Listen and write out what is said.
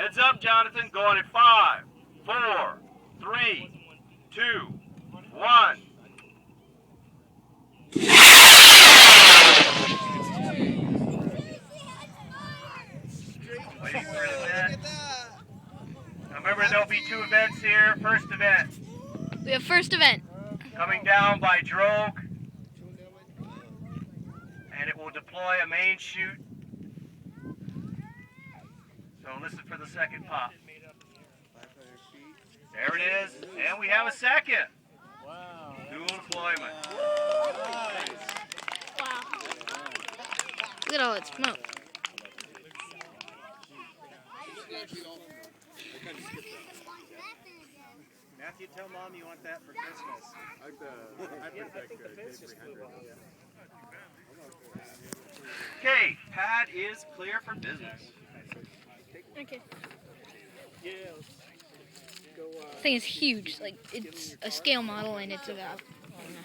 Heads up, Jonathan. Going at 5, 4, 3, 2, 1. Waiting for an event. Now remember, there'll be 2 events here. First event. We have first event. Coming down by drogue. And it will deploy a main chute. So listen for the second pop. There it is. And we have a second. Wow. Dual deployment. Wow. Look at all that smoke. Matthew, tell Mom you want that for Christmas. Okay, pad is clear for business. Okay. Yeah. Go. This thing is huge. Like, it's a scale model and it's about, I don't know.